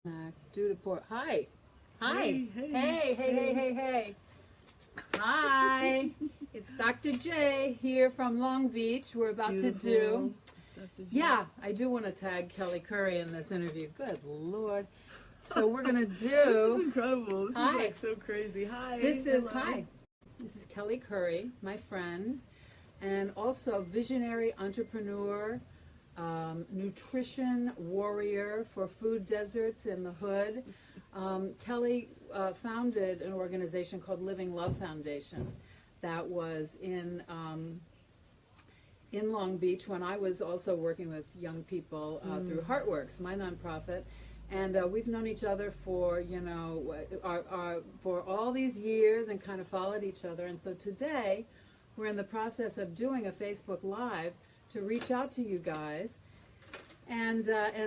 Do the port. Hi. Hi. Hey, hey, Hey. Hi. It's Dr. J here from Long Beach. We're about to do. Dr. J. Yeah, I do want to tag Kelly Curry in this interview. Good Lord. So we're going to This is do. incredible. This Hi. is like so crazy. Hi. This is. Hello. Hi. This is Kelly Curry, my friend, and also visionary entrepreneur, nutrition warrior for food deserts in the hood. Kelly founded an organization called Living Love Foundation that was in Long Beach when I was also working with young people through Heartworks, my nonprofit. And we've known each other for, for all these years and kind of followed each other. And so today, we're in the process of doing a Facebook Live to reach out to you guys and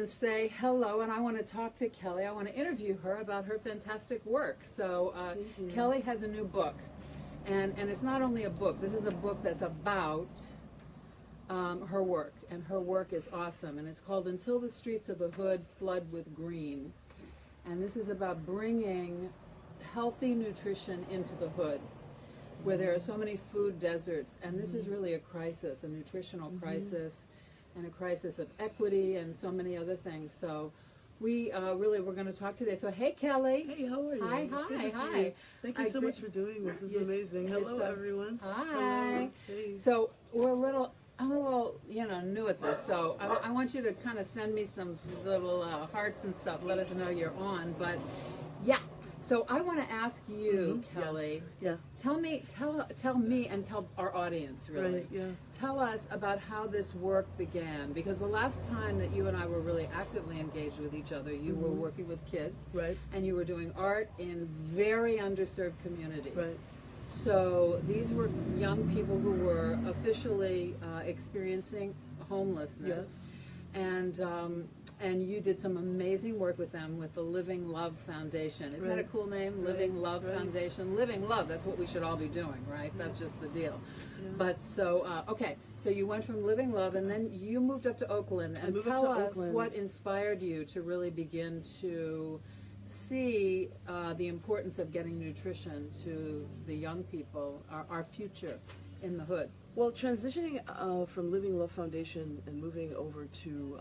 say hello. And I want to talk to Kelly. I want to interview her about her fantastic work. So Kelly has a new book. And it's not only a book. This is a book that's about her work, and her work is awesome, and it's called Until the Streets of the Hood Flood with Green. And this is about bringing healthy nutrition into the hood, where there are so many food deserts, and this is really a crisis, a nutritional crisis, and a crisis of equity, and so many other things. So we're going to talk today. So hey, Kelly. Hey, how are you? Hi. You. Thank you so much for doing this. This is amazing. Hello, everyone. Hi. Hello. Hey. So I'm a little, new at this, so I want you to kind of send me some little hearts and stuff. Let us know you're on. But yeah, so I want to ask you, Kelly. Yeah. Tell me, and tell our audience, really. Right. Yeah. Tell us about how this work began, because the last time that you and I were really actively engaged with each other, you were working with kids, Right. and you were doing art in very underserved communities. Right. So these were young people who were officially experiencing homelessness, Yes. And you did some amazing work with them with the Living Love Foundation. Isn't that a cool name? Right. Living Love Right. Foundation. Living Love. That's what we should all be doing, right? That's just the deal. Yeah. But so okay, so you went from Living Love, and then you moved up to Oakland. And tell us what inspired you to really begin to see the importance of getting nutrition to the young people, our future in the hood. Well, transitioning from Living Love Foundation and moving over to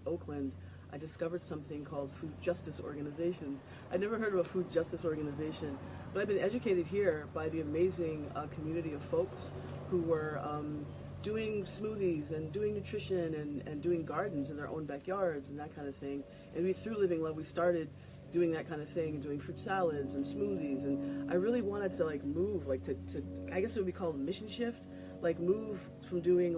Oakland, I discovered something called food justice organizations. I'd never heard of a food justice organization, but I've been educated here by the amazing community of folks who were doing smoothies and doing nutrition and doing gardens in their own backyards and that kind of thing. And through Living Love, we started doing that kind of thing, doing fruit salads and smoothies. And I really wanted to move, to I guess it would be called mission shift, move from doing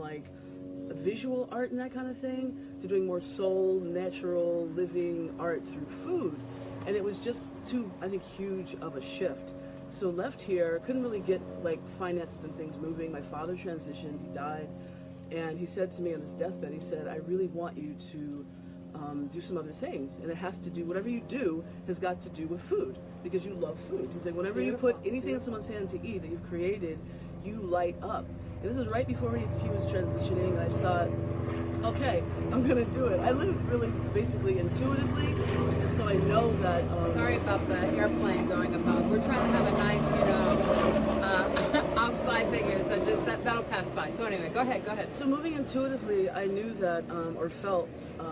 visual art and that kind of thing to doing more soul, natural, living art through food. And it was just too, I think, huge of a shift. So left here, couldn't really get finances and things moving. My father transitioned, he died, and he said to me on his deathbed, he said, I really want you to do some other things, and it has to do, whatever you do has got to do with food, because you love food. He's like, whenever you put anything in someone's hand to eat that you've created, you light up. And this was right before he was transitioning, and I thought, okay, I'm gonna do it. I live really basically intuitively, and so I know that Sorry about the airplane going above. We're trying to have a nice, outside thing here, so just that'll pass by. So anyway, go ahead. So moving intuitively, I knew that, or felt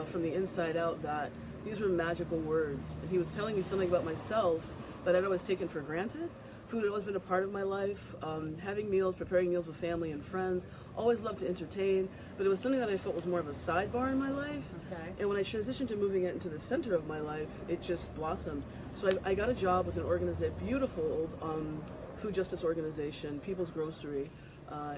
from the inside out, that these were magical words. And he was telling me something about myself that I'd always taken for granted. Food had always been a part of my life. Having meals, preparing meals with family and friends, always loved to entertain, but it was something that I felt was more of a sidebar in my life. Okay. And when I transitioned to moving it into the center of my life, it just blossomed. So I got a job with an organization, beautiful old food justice organization, People's Grocery,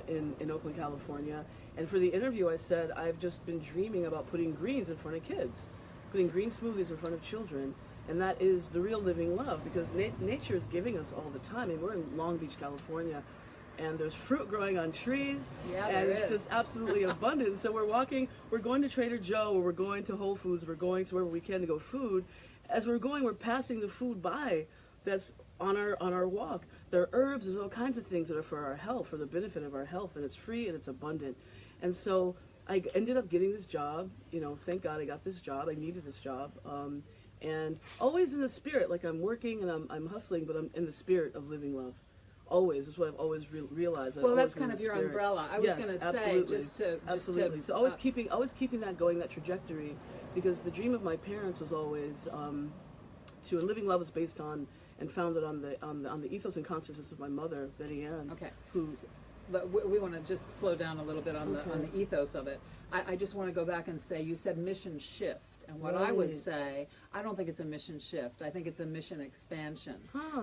in Oakland, California. And for the interview, I said, I've just been dreaming about putting greens in front of kids, putting green smoothies in front of children. And that is the real living love, because nature is giving us all the time. And we're in Long Beach, California, and there's fruit growing on trees, and it's just absolutely abundant. So we're going to Trader Joe, or we're going to Whole Foods, we're going to wherever we can to go food. As we're going, we're passing the food by that's on our walk. There are herbs, there's all kinds of things that are for our health, for the benefit of our health, and it's free and it's abundant. And so I ended up getting this job. Thank God I got this job. I needed this job. and always in the spirit, like I'm working and I'm hustling, but I'm in the spirit of living love. Always. That's what I've always realized. Well, that's kind of your umbrella. I was going to say, absolutely. So always keeping that going, that trajectory, because the dream of my parents was always and Living Love is based on and founded on the ethos and consciousness of my mother, Betty Ann. Okay. Who's But we want to just slow down a little bit on the ethos of it. I just want to go back and say, you said mission shift. And what I would say, I don't think it's a mission shift. I think it's a mission expansion.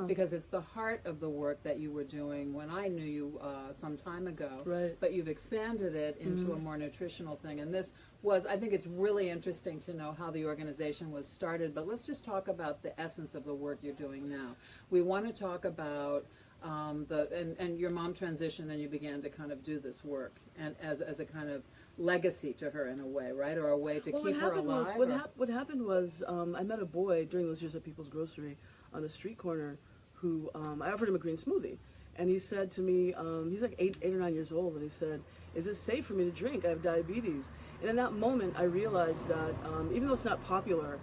Because it's the heart of the work that you were doing when I knew you some time ago. Right. But you've expanded it into a more nutritional thing. And this was, I think it's really interesting to know how the organization was started. But let's just talk about the essence of the work you're doing now. We want to talk about and your mom transitioned and you began to kind of do this work and as a kind of legacy to her in a way, right? Or a way to keep her alive? What happened was I met a boy during those years at People's Grocery on the street corner who I offered him a green smoothie. And he said to me, he's like 8 or 9 years old, and he said, "Is it safe for me to drink? I have diabetes." And in that moment, I realized that even though it's not popular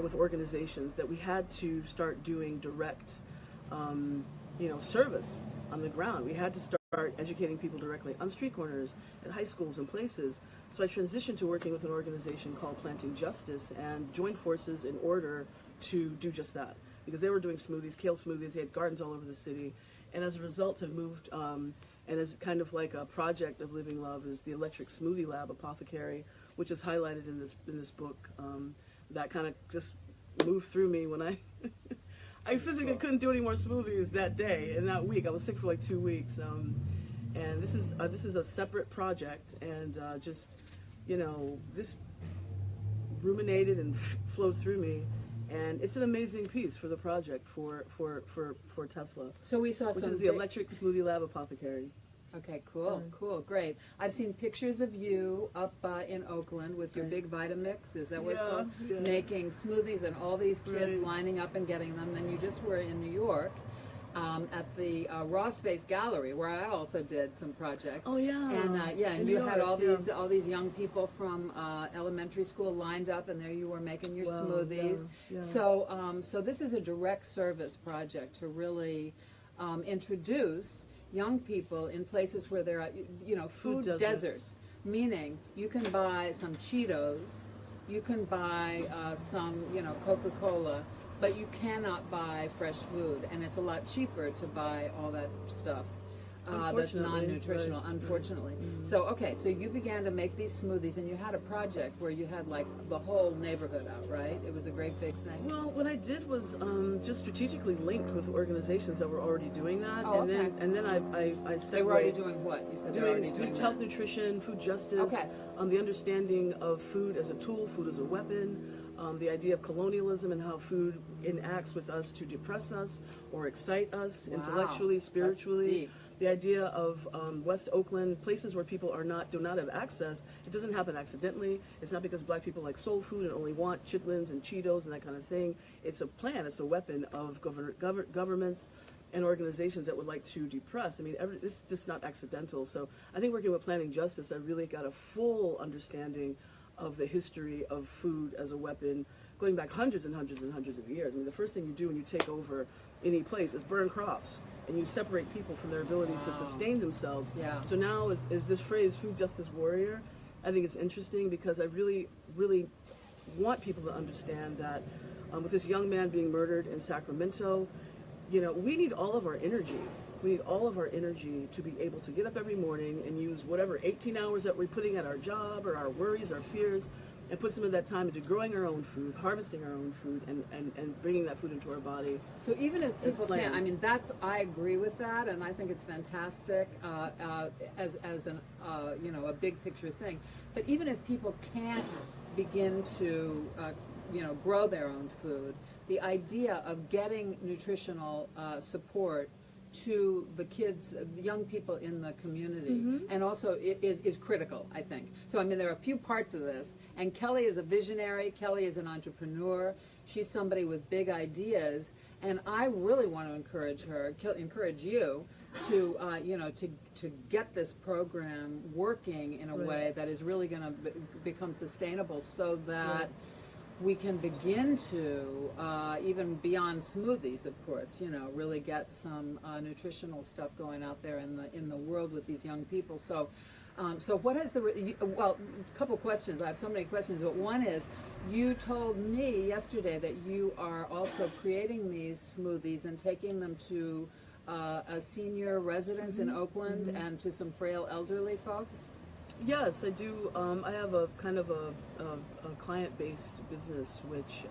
with organizations, that we had to start doing direct service on the ground. We had to start educating people directly on street corners, at high schools and places. So I transitioned to working with an organization called Planting Justice and joined forces in order to do just that. Because they were doing smoothies, kale smoothies, they had gardens all over the city. And as a result have moved, and as kind of like a project of Living Love is the Electric Smoothie Lab Apothecary, which is highlighted in this book. That kind of just moved through me when I I physically couldn't do any more smoothies that day and that week. I was sick for like 2 weeks, and this is a separate project, and this ruminated and flowed through me, and it's an amazing piece for the project for Tesla. So we saw which is the Electric Smoothie Lab Apothecary. Okay, cool, great. I've seen pictures of you up in Oakland with your big Vitamix, is that what it's called? Yeah. Making smoothies and all these kids lining up and getting them. Then you just were in New York at the Raw Space Gallery, where I also did some projects. Oh yeah. And you had all these young people from elementary school lined up, and there you were making your smoothies. Yeah. So this is a direct service project to really introduce young people in places where there are, food deserts, meaning you can buy some Cheetos, you can buy some, Coca-Cola, but you cannot buy fresh food, and it's a lot cheaper to buy all that stuff that's non-nutritional, unfortunately. So you began to make these smoothies, and you had a project where you had like the whole neighborhood out, right? It was a great big thing. Well, what I did was just strategically linked with organizations that were already doing that, and then I said they were already doing what? You said they were already doing health, nutrition, food justice, the understanding of food as a tool, food as a weapon. The idea of colonialism and how food enacts with us to depress us or excite us intellectually, spiritually. The idea of West Oakland, places where people do not have access. It doesn't happen accidentally. It's not because black people like soul food and only want chitlins and Cheetos and that kind of thing. It's a plan. It's a weapon of governments and organizations that would like to depress. I mean, this is just not accidental. So I think working with Planting Justice, I really got a full understanding of the history of food as a weapon, going back hundreds and hundreds and hundreds of years. I mean, the first thing you do when you take over any place is burn crops, and you separate people from their ability to sustain themselves. Yeah. So now is this phrase, food justice warrior, I think it's interesting because I really, really want people to understand that with this young man being murdered in Sacramento, we need all of our energy. We need all of our energy to be able to get up every morning and use whatever 18 hours that we're putting at our job or our worries, our fears, and put some of that time into growing our own food, harvesting our own food, and bringing that food into our body. So even if people can't, I agree with that, and I think it's fantastic as a big picture thing. But even if people can't begin to, grow their own food, the idea of getting nutritional support to the kids, the young people in the community, and also it is critical, I think. So, there are a few parts of this, and Kelly is a visionary, Kelly is an entrepreneur, she's somebody with big ideas, and I really want to encourage you to, to get this program working in a way that is really going to become sustainable so that we can begin to, even beyond smoothies, of course, you know, really get some nutritional stuff going out there in the world with these young people. So, so what has well, a couple questions. I have so many questions, but one is, you told me yesterday that you are also creating these smoothies and taking them to a senior residence in Oakland and to some frail elderly folks. Yes, I do. I have a kind of a client-based business which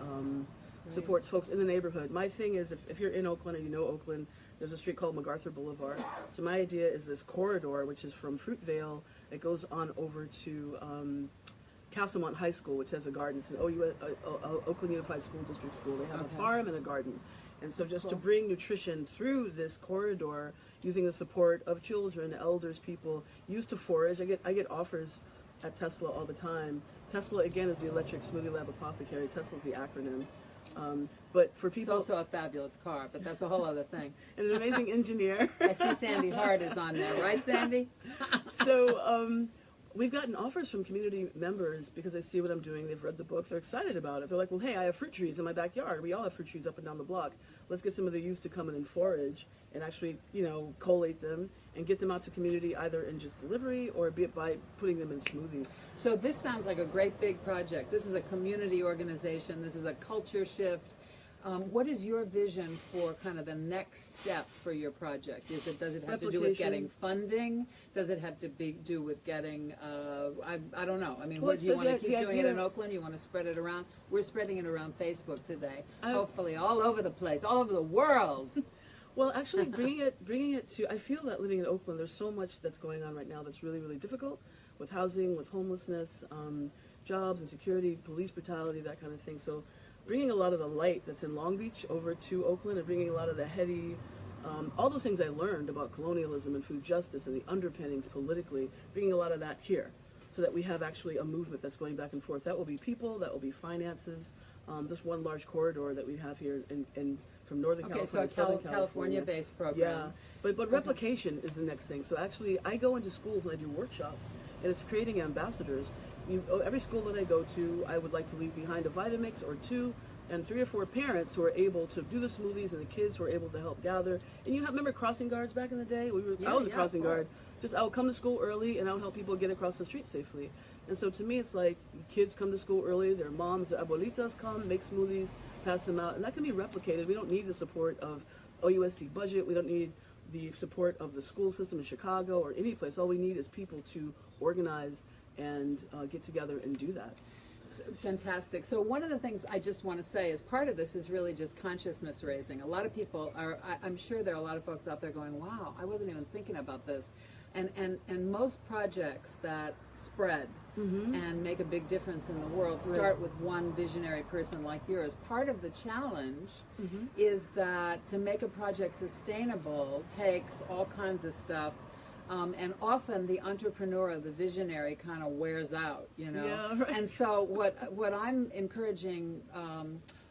supports folks in the neighborhood. My thing is, if you're in Oakland and you know Oakland, there's a street called MacArthur Boulevard. So my idea is this corridor, which is from Fruitvale, it goes on over to Castlemont High School, which has a garden. It's an Oakland Unified School District school. They have a farm and a garden. And so just to bring nutrition through this corridor, using the support of children, elders, people used to forage. I get offers at Tesla all the time. Tesla, again, is the Electric Smoothie Lab Apothecary. Tesla's the acronym. But for people... It's also a fabulous car, but that's a whole other thing. And an amazing engineer. I see Sandy Hart is on there. Right, Sandy? So we've gotten offers from community members because they see what I'm doing. They've read the book. They're excited about it. They're like, well, hey, I have fruit trees in my backyard. We all have fruit trees up and down the block. Let's get some of the youth to come in and forage and actually, you know, collate them and get them out to community either in just delivery or be it by putting them in smoothies. So this sounds like a great big project. This is a community organization. This is a culture shift. What is your vision for kind of the next step for your project? Does it have to do with getting funding? Does it have to do with getting, I don't know. I mean, do you want to keep doing it in Oakland? You want to spread it around? We're spreading it around Facebook today. Hopefully all over the place, all over the world. Well, actually bringing it to, I feel that living in Oakland, there's so much that's going on right now that's really, really difficult with housing, with homelessness, jobs, insecurity, police brutality, that kind of thing. So bringing a lot of the light that's in Long Beach over to Oakland and bringing a lot of the heady, all those things I learned about colonialism and food justice and the underpinnings politically, bringing a lot of that here so that we have actually a movement that's going back and forth. That will be people, that will be finances, this one large corridor that we have here in from Northern California to Southern California. California-based program. Yeah, but replication is the next thing. So actually, I go into schools and I do workshops, and it's creating ambassadors. Every school that I go to, I would like to leave behind a Vitamix or two and 3 or 4 parents who are able to do the smoothies and the kids who are able to help gather. And remember crossing guards back in the day? I was a crossing guard. I would come to school early and I would help people get across the street safely. And so to me, it's like kids come to school early, their moms, their abuelitas come, make smoothies, pass them out, and that can be replicated. We don't need the support of OUSD budget. We don't need the support of the school system in Chicago or any place. All we need is people to organize and get together and do that. Fantastic. So one of the things I just want to say is part of this is really just consciousness raising. A lot of people are, I'm sure there are a lot of folks out there going, wow, I wasn't even thinking about this. And most projects that spread and make a big difference in the world start with one visionary person like yours. Part of the challenge is that to make a project sustainable takes all kinds of stuff. And often the entrepreneur, the visionary, kind of wears out, you know. Yeah, right. And so what I'm encouraging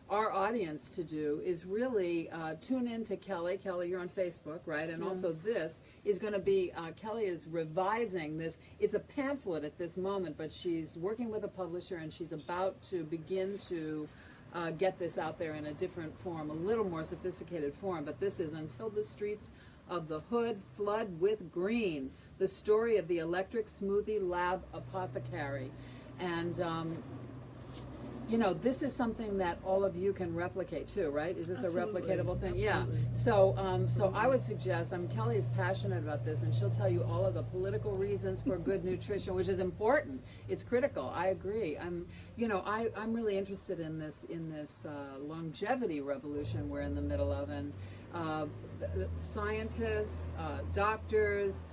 our audience to do is really tune in to Kelly. Kelly, you're on Facebook, right? And also this is going to be, Kelly is revising this. It's a pamphlet at this moment, but she's working with a publisher and she's about to begin to get this out there in a different form, a little more sophisticated form. But this is Until the Streets of the Hood Flood with Green, the story of the Electric Smoothie Lab Apothecary. And you know, this is something that all of you can replicate too, right? Is this Absolutely. a replicatable thing? Absolutely. Yeah. So I would suggest, Kelly is passionate about this, and she'll tell you all of the political reasons for good nutrition, which is important. It's critical. I agree. I'm really interested in this longevity revolution we're in the middle of, and scientists, doctors,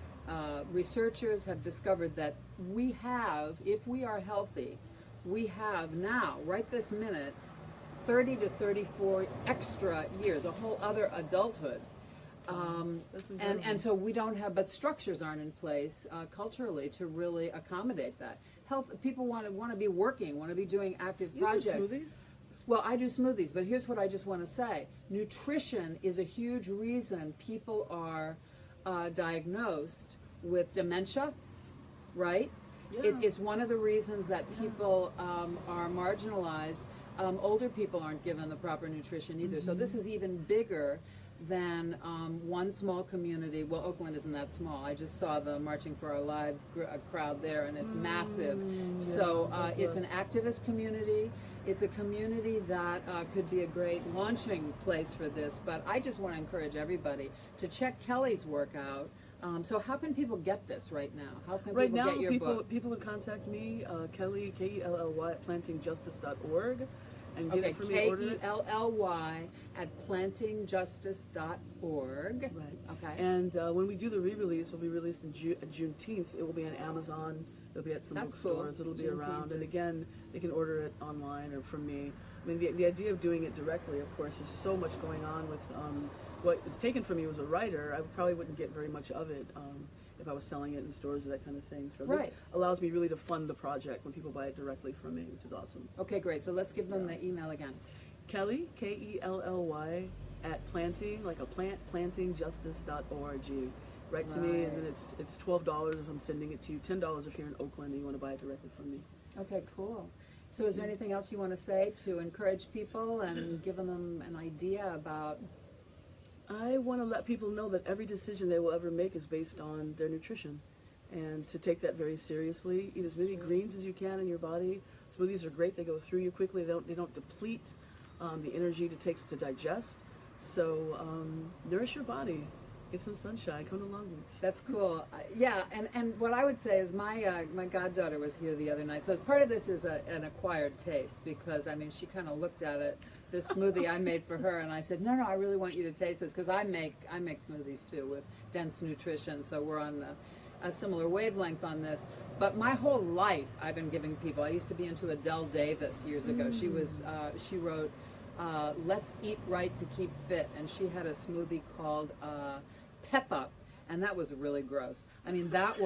researchers have discovered that we have, if we are healthy, we have now, right this minute, 30 to 34 extra years, a whole other adulthood. And so we don't have, but structures aren't in place culturally to really accommodate that. People want to be working, want to be doing active projects. You do smoothies? Well, I do smoothies, but here's what I just want to say. Nutrition is a huge reason people are diagnosed with dementia, right? Yeah. It's one of the reasons that people are marginalized. older people aren't given the proper nutrition either. So this is even bigger than one small community. Well, Oakland isn't that small. I just saw the Marching for Our Lives crowd there, and it's massive. So it's an activist community. It's a community that could be a great launching place for this. But I just want to encourage everybody to check Kelly's work out. So how can people get this right now? How can Right people now, get your book? people would contact me, Kelly, Kelly at plantingjustice.org, and get Okay, it for me. Order it. Kelly at plantingjustice.org. Right. Okay. And when we do the re-release, will be released in Juneteenth. It will be on Amazon. It'll be at some That's cool. bookstores. It'll be Juneteenth around. And is- again, they can order it online or from me. I mean, the idea of doing it directly, of course, there's so much going on with what is taken from me as a writer. I probably wouldn't get very much of it if I was selling it in stores or that kind of thing. So this Right. allows me really to fund the project when people buy it directly from me, which is awesome. Okay, great. So let's give them the email again. Kelly, Kelly, at planting, like a plant, plantingjustice.org. Write to me, and then it's $12 if I'm sending it to you, $10 if you're in Oakland and you want to buy it directly from me. Okay, cool. So is there anything else you want to say to encourage people and giving them an idea about? I want to let people know that every decision they will ever make is based on their nutrition, and to take that very seriously. Eat as many greens as you can in your body. Smoothies are great; they go through you quickly. They don't deplete the energy it takes to digest. So nourish your body. Get some sunshine. Come to Long Beach. That's cool. Yeah, and what I would say is my goddaughter was here the other night. So part of this is an acquired taste because, I mean, she kind of looked at it, this smoothie I made for her, and I said, no, I really want you to taste this because I make smoothies too with dense nutrition, so we're on a similar wavelength on this. But my whole life I've been giving people. I used to be into Adele Davis years ago. She wrote Let's Eat Right to Keep Fit, and she had a smoothie called Pep Up, and that was really gross. I mean, that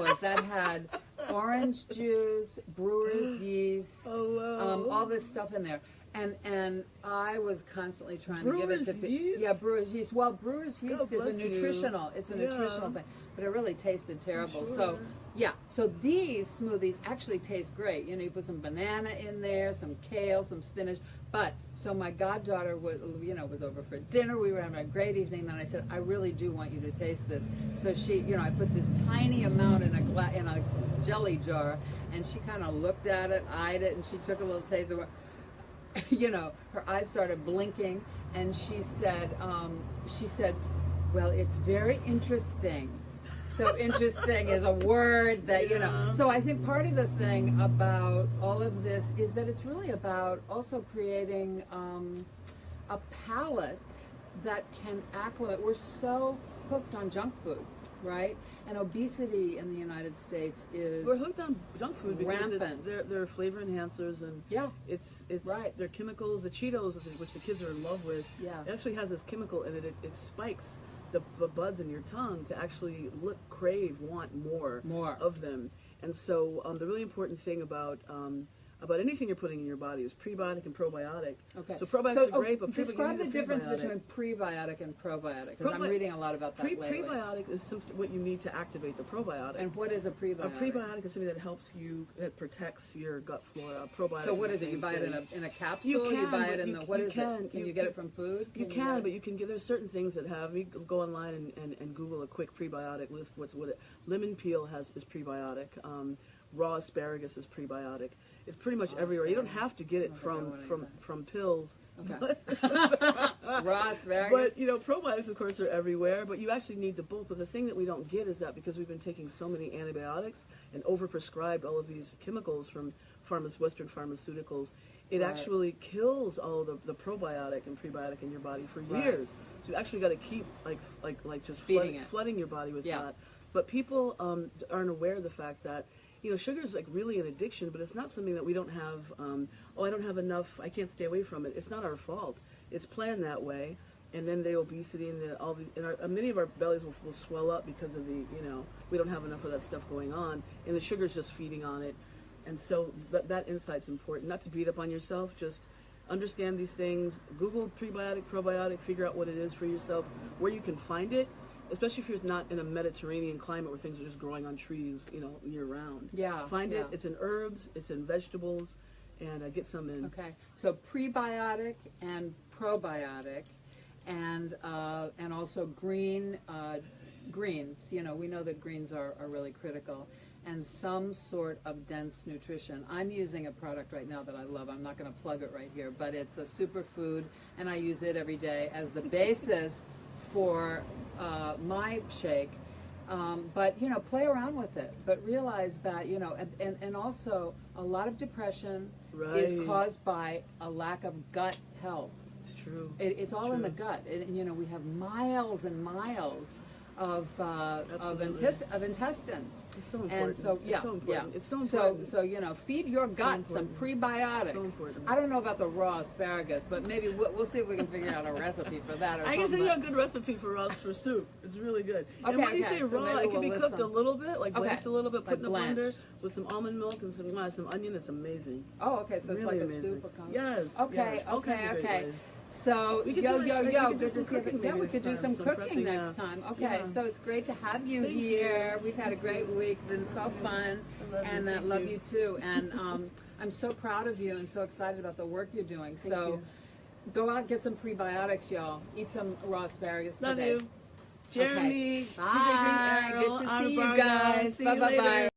had orange juice, brewer's yeast, all this stuff in there. And I was constantly trying to give it to people. Yeah, brewer's yeast. Well, brewer's yeast is a nutritional. It's a nutritional thing, but it really tasted terrible. So, yeah. So these smoothies actually taste great. You know, you put some banana in there, some kale, some spinach. But so my goddaughter was over for dinner. We were having a great evening. Then I said, I really do want you to taste this. So she, I put this tiny amount in a jelly jar, and she kind of looked at it, eyed it, and she took a little taste of it. Her eyes started blinking, and she said, well, it's very interesting. So interesting is a word that, So I think part of the thing about all of this is that it's really about also creating a palate that can acclimate. We're so hooked on junk food, right? And obesity in the United States is We're hooked on junk food because rampant. they're flavor enhancers, and it's right. They're chemicals. The Cheetos, which the kids are in love with, it actually has this chemical in it. It spikes the buds in your tongue to actually crave, want more of them. And so the really important thing about anything you're putting in your body is prebiotic and probiotic. Okay. So probiotics are great, but describe the difference between prebiotic and probiotic, because I'm reading a lot about that lately. Prebiotic is what you need to activate the probiotic. And what is a prebiotic? A prebiotic is something that helps you, that protects your gut flora. Probiotic. So what is it? You buy it in a capsule? You buy it in the, what is it? Can you get it from food? You can, but you can get, there's certain things that have, you go online and Google a quick prebiotic list. Lemon peel is prebiotic. Raw asparagus is prebiotic. It's pretty much everywhere. You don't have to get it from pills. Okay. Raw asparagus. But probiotics, of course, are everywhere. But you actually need the bulk. But the thing that we don't get is that because we've been taking so many antibiotics and overprescribed all of these chemicals from Western pharmaceuticals, it actually kills all the probiotic and prebiotic in your body for years. So you actually got to keep just flooding your body with that. But people aren't aware of the fact that sugar is really an addiction, but it's not something that we don't have. I don't have enough. I can't stay away from it. It's not our fault. It's planned that way, and then the obesity and many of our bellies will swell up because of we don't have enough of that stuff going on, and the sugar's just feeding on it. And so that insight's important. Not to beat up on yourself, just understand these things. Google prebiotic, probiotic, figure out what it is for yourself, where you can find it. Especially if you're not in a Mediterranean climate where things are just growing on trees, year round. Yeah. Find it. It's in herbs. It's in vegetables, and get some in. Okay, so prebiotic and probiotic, and also greens. You know, we know that greens are really critical, and some sort of dense nutrition. I'm using a product right now that I love. I'm not going to plug it right here, but it's a superfood, and I use it every day as the basis for my shake. But, you know, play around with it, but realize that, you know, and also a lot of depression is caused by a lack of gut health. It's true. It's all in the gut. You know, we have miles and miles of intestines. It's so important. And so, yeah, it's so important. yeah. It's so important. So, you know, feed your gut some prebiotics. So important. I don't know about the raw asparagus, but maybe we'll see if we can figure out a recipe for that. Or I can send you a good recipe for soup. It's really good. Okay, and when you say so raw, it can be cooked a little bit, like Okay. blanched a little bit, put in a Like blender blanched. with some almond milk and some onion. It's amazing. Oh, okay, so it's Really like a amazing. soup. Yes. Okay, yes. All kinds of great okay. ways. So, We could yo, do yo, we yo, could do good to some see you. cooking Yeah, we maybe could do next some time, cooking prepping, next yeah. time. Okay, Yeah. so it's great to have you Thank here. you. We've had a great week. Been so fun. I love you. And Thank love you. you too. And I'm so proud of you and so excited about the work you're doing. Thank So you. go out and get some prebiotics, y'all. Eat some raw asparagus Love today. you. Jeremy. Okay. Bye. Arrow, Good to Anna see you Varga. guys. See Bye you bye later. bye.